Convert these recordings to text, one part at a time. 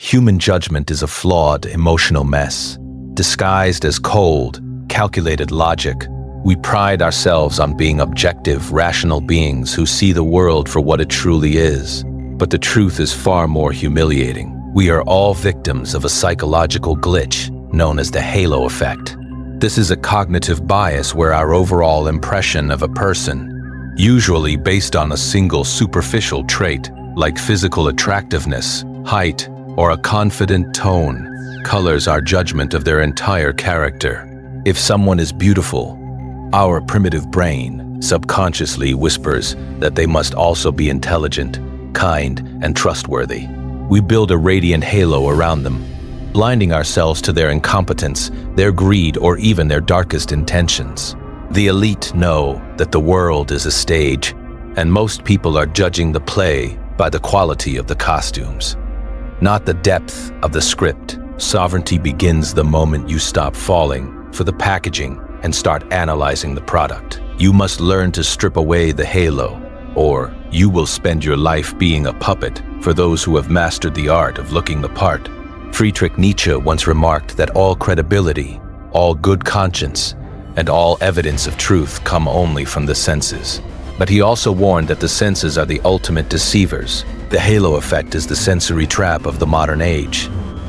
Human judgment is a flawed, emotional mess. Disguised as cold, calculated logic, we pride ourselves on being objective, rational beings who see the world for what it truly is. But the truth is far more humiliating. We are all victims of a psychological glitch known as the halo effect. This is a cognitive bias where our overall impression of a person, usually based on a single superficial trait like physical attractiveness, height, or a confident tone, colors our judgment of their entire character. If someone is beautiful, our primitive brain subconsciously whispers that they must also be intelligent, kind, and trustworthy. We build a radiant halo around them, blinding ourselves to their incompetence, their greed, or even their darkest intentions. The elite know that the world is a stage, and most people are judging the play by the quality of the costumes, not the depth of the script. Sovereignty begins the moment you stop falling for the packaging and start analyzing the product. You must learn to strip away the halo, or you will spend your life being a puppet for those who have mastered the art of looking the part. Friedrich Nietzsche once remarked that all credibility, all good conscience, and all evidence of truth come only from the senses. But he also warned that the senses are the ultimate deceivers. The halo effect is the sensory trap of the modern age.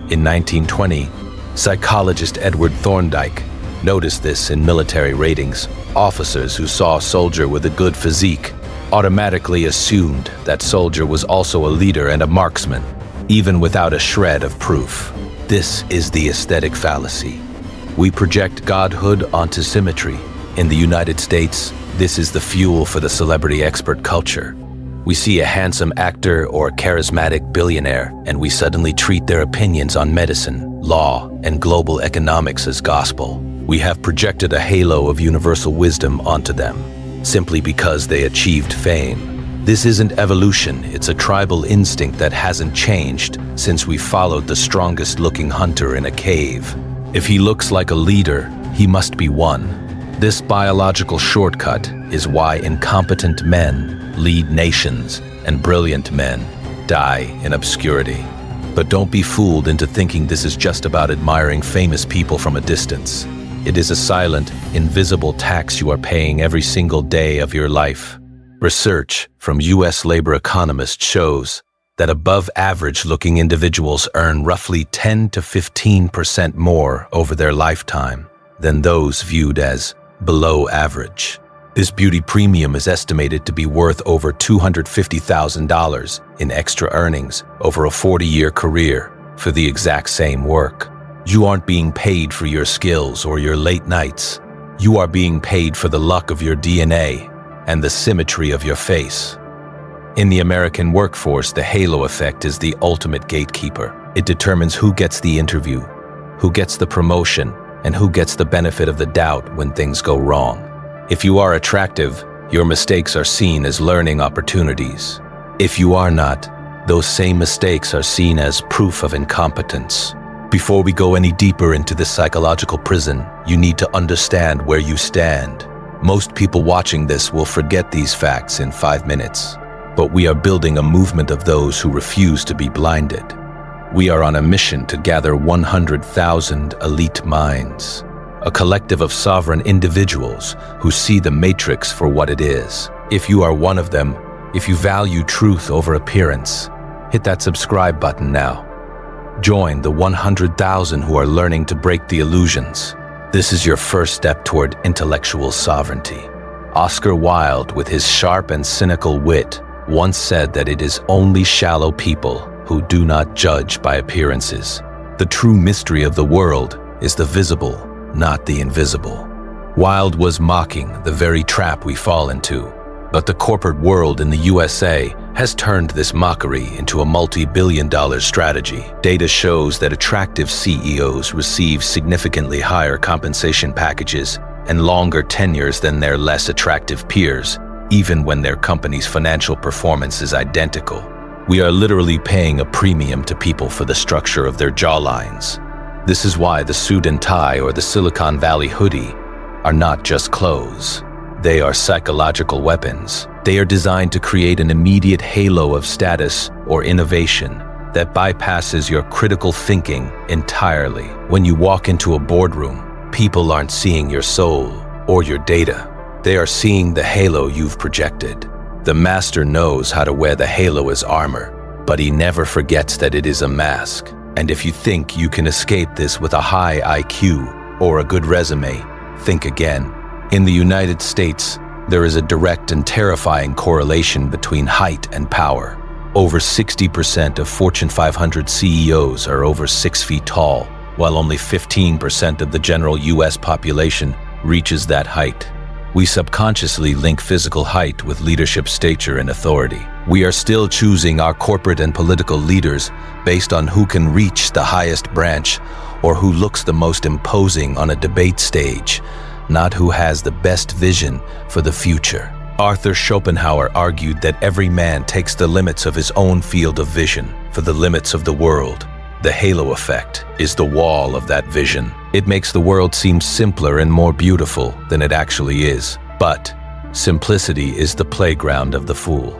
In 1920, psychologist Edward Thorndike noticed this in military ratings. Officers who saw a soldier with a good physique automatically assumed that soldier was also a leader and a marksman, even without a shred of proof. This is the aesthetic fallacy. We project godhood onto symmetry. In the United States, this is the fuel for the celebrity expert culture. We see a handsome actor or charismatic billionaire, and we suddenly treat their opinions on medicine, law, and global economics as gospel. We have projected a halo of universal wisdom onto them, simply because they achieved fame. This isn't evolution, it's a tribal instinct that hasn't changed since we followed the strongest-looking hunter in a cave. If he looks like a leader, he must be one. This biological shortcut is why incompetent men lead nations and brilliant men die in obscurity. But don't be fooled into thinking this is just about admiring famous people from a distance. It is a silent, invisible tax you are paying every single day of your life. Research from U.S. labor economists shows that above-average-looking individuals earn roughly 10 to 15% more over their lifetime than those viewed as below average. This beauty premium is estimated to be worth over $250,000 in extra earnings over a 40-year career for the exact same work. You aren't being paid for your skills or your late nights. You are being paid for the luck of your DNA and the symmetry of your face. In the American workforce, the halo effect is the ultimate gatekeeper. It determines who gets the interview, who gets the promotion, and who gets the benefit of the doubt when things go wrong. If you are attractive, your mistakes are seen as learning opportunities. If you are not, those same mistakes are seen as proof of incompetence. Before we go any deeper into this psychological prison, you need to understand where you stand. Most people watching this will forget these facts in 5 minutes, but we are building a movement of those who refuse to be blinded. We are on a mission to gather 100,000 elite minds, a collective of sovereign individuals who see the matrix for what it is. If you are one of them, if you value truth over appearance, hit that subscribe button now. Join the 100,000 who are learning to break the illusions. This is your first step toward intellectual sovereignty. Oscar Wilde, with his sharp and cynical wit, once said that it is only shallow people who do not judge by appearances. The true mystery of the world is the visible, not the invisible. Wilde was mocking the very trap we fall into, but the corporate world in the USA has turned this mockery into a multi-billion-dollar strategy. Data shows that attractive CEOs receive significantly higher compensation packages and longer tenures than their less attractive peers, even when their company's financial performance is identical. We are literally paying a premium to people for the structure of their jawlines. This is why the suit and tie or the Silicon Valley hoodie are not just clothes. They are psychological weapons. They are designed to create an immediate halo of status or innovation that bypasses your critical thinking entirely. When you walk into a boardroom, people aren't seeing your soul or your data. They are seeing the halo you've projected. The master knows how to wear the halo as armor, but he never forgets that it is a mask. And if you think you can escape this with a high IQ or a good resume, think again. In the United States, there is a direct and terrifying correlation between height and power. Over 60% of Fortune 500 CEOs are over 6 feet tall, while only 15% of the general US population reaches that height. We subconsciously link physical height with leadership stature and authority. We are still choosing our corporate and political leaders based on who can reach the highest branch or who looks the most imposing on a debate stage, not who has the best vision for the future. Arthur Schopenhauer argued that every man takes the limits of his own field of vision for the limits of the world. The halo effect is the wall of that vision. It makes the world seem simpler and more beautiful than it actually is. But simplicity is the playground of the fool.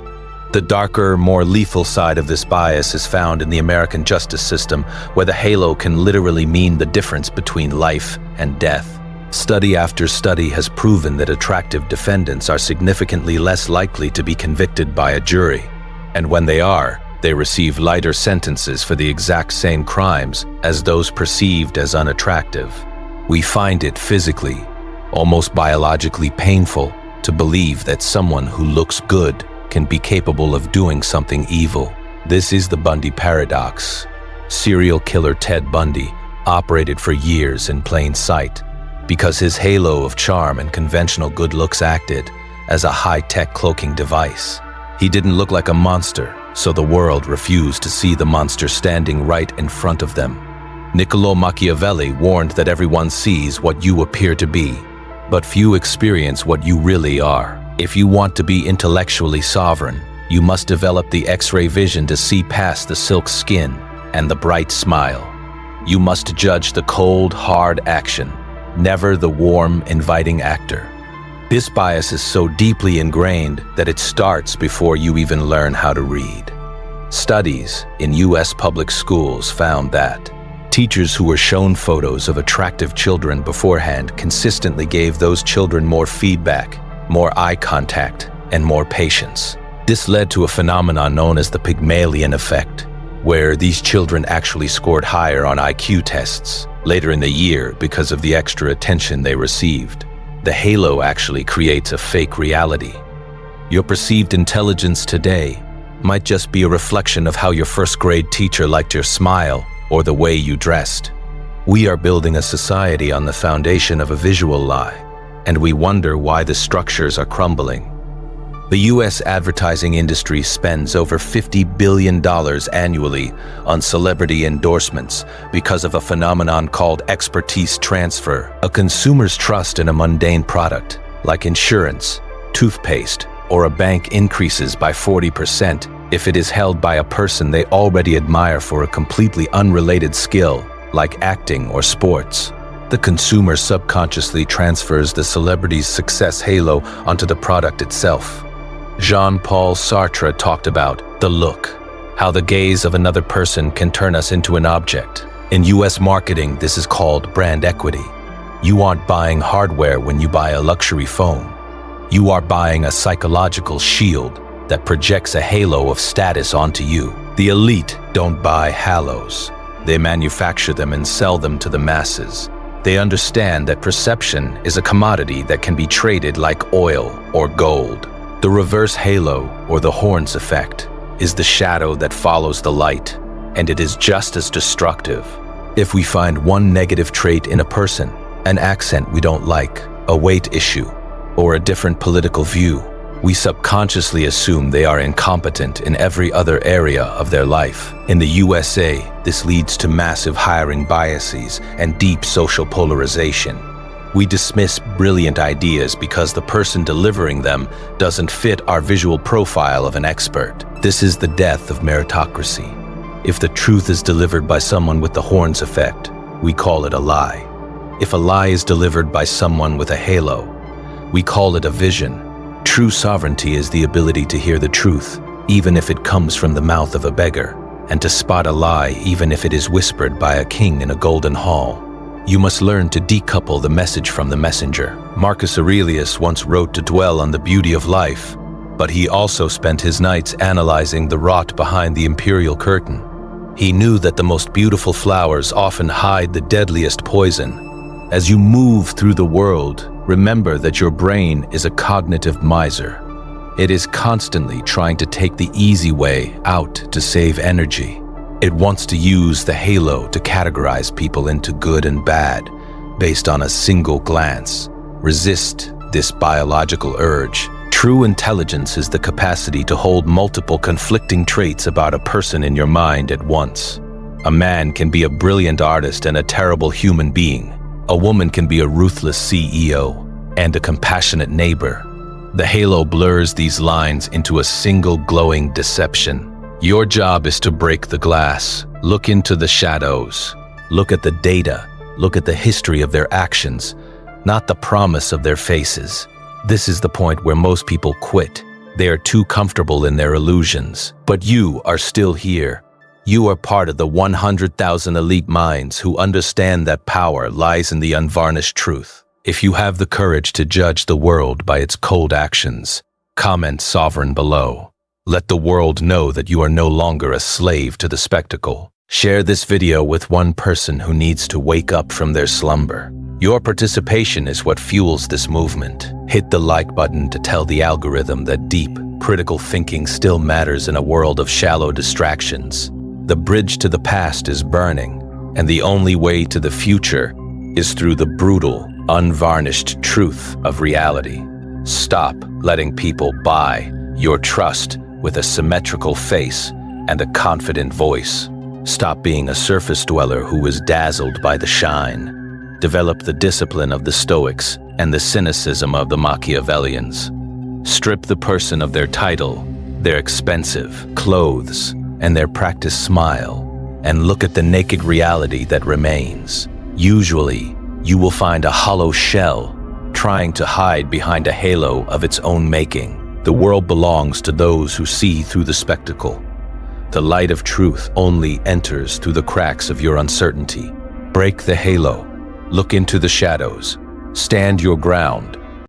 The darker, more lethal side of this bias is found in the American justice system, where the halo can literally mean the difference between life and death. Study after study has proven that attractive defendants are significantly less likely to be convicted by a jury. And when they are, they receive lighter sentences for the exact same crimes as those perceived as unattractive. We find it physically, almost biologically painful to believe that someone who looks good can be capable of doing something evil. This is the Bundy Paradox. Serial killer Ted Bundy operated for years in plain sight because his halo of charm and conventional good looks acted as a high-tech cloaking device. He didn't look like a monster, so the world refused to see the monster standing right in front of them. Niccolò Machiavelli warned that everyone sees what you appear to be, but few experience what you really are. If you want to be intellectually sovereign, you must develop the X-ray vision to see past the silk skin and the bright smile. You must judge the cold, hard action, never the warm, inviting actor. This bias is so deeply ingrained that it starts before you even learn how to read. Studies in US public schools found that teachers who were shown photos of attractive children beforehand consistently gave those children more feedback, more eye contact, and more patience. This led to a phenomenon known as the Pygmalion Effect, where these children actually scored higher on IQ tests later in the year because of the extra attention they received. The halo actually creates a fake reality. Your perceived intelligence today might just be a reflection of how your first-grade teacher liked your smile or the way you dressed. We are building a society on the foundation of a visual lie, and we wonder why the structures are crumbling. The US advertising industry spends over $50 billion annually on celebrity endorsements because of a phenomenon called expertise transfer. A consumer's trust in a mundane product, like insurance, toothpaste, or a bank increases by 40% if it is held by a person they already admire for a completely unrelated skill, like acting or sports. The consumer subconsciously transfers the celebrity's success halo onto the product itself. Jean-Paul Sartre talked about the look, how the gaze of another person can turn us into an object. In US marketing, this is called brand equity. You aren't buying hardware when you buy a luxury phone. You are buying a psychological shield that projects a halo of status onto you. The elite don't buy halos. They manufacture them and sell them to the masses. They understand that perception is a commodity that can be traded like oil or gold. The reverse halo, or the horns effect, is the shadow that follows the light, and it is just as destructive. If we find one negative trait in a person, an accent we don't like, a weight issue, or a different political view, we subconsciously assume they are incompetent in every other area of their life. In the USA, this leads to massive hiring biases and deep social polarization. We dismiss brilliant ideas because the person delivering them doesn't fit our visual profile of an expert. This is the death of meritocracy. If the truth is delivered by someone with the horns effect, we call it a lie. If a lie is delivered by someone with a halo, we call it a vision. True sovereignty is the ability to hear the truth, even if it comes from the mouth of a beggar. and to spot a lie even if it is whispered by a king in a golden hall. You must learn to decouple the message from the messenger. Marcus Aurelius once wrote to dwell on the beauty of life, but he also spent his nights analyzing the rot behind the imperial curtain. He knew that the most beautiful flowers often hide the deadliest poison. As you move through the world, remember that your brain is a cognitive miser. It is constantly trying to take the easy way out to save energy. It wants to use the halo to categorize people into good and bad based on a single glance. Resist this biological urge. True intelligence is the capacity to hold multiple conflicting traits about a person in your mind at once. A man can be a brilliant artist and a terrible human being. A woman can be a ruthless CEO and a compassionate neighbor. The halo blurs these lines into a single glowing deception. Your job is to break the glass, look into the shadows, look at the data, look at the history of their actions, not the promise of their faces. This is the point where most people quit. They are too comfortable in their illusions. But you are still here. You are part of the 100,000 elite minds who understand that power lies in the unvarnished truth. If you have the courage to judge the world by its cold actions, comment sovereign below. Let the world know that you are no longer a slave to the spectacle. Share this video with one person who needs to wake up from their slumber. Your participation is what fuels this movement. Hit the like button to tell the algorithm that deep, critical thinking still matters in a world of shallow distractions. The bridge to the past is burning, and the only way to the future is through the brutal, unvarnished truth of reality. Stop letting people buy your trust with a symmetrical face and a confident voice. Stop being a surface dweller who is dazzled by the shine. Develop the discipline of the Stoics and the cynicism of the Machiavellians. Strip the person of their title, their expensive clothes, and their practiced smile, and look at the naked reality that remains. Usually, you will find a hollow shell trying to hide behind a halo of its own making. The world belongs to those who see through the spectacle. The light of truth only enters through the cracks of your uncertainty. Break the halo. Look into the shadows. Stand your ground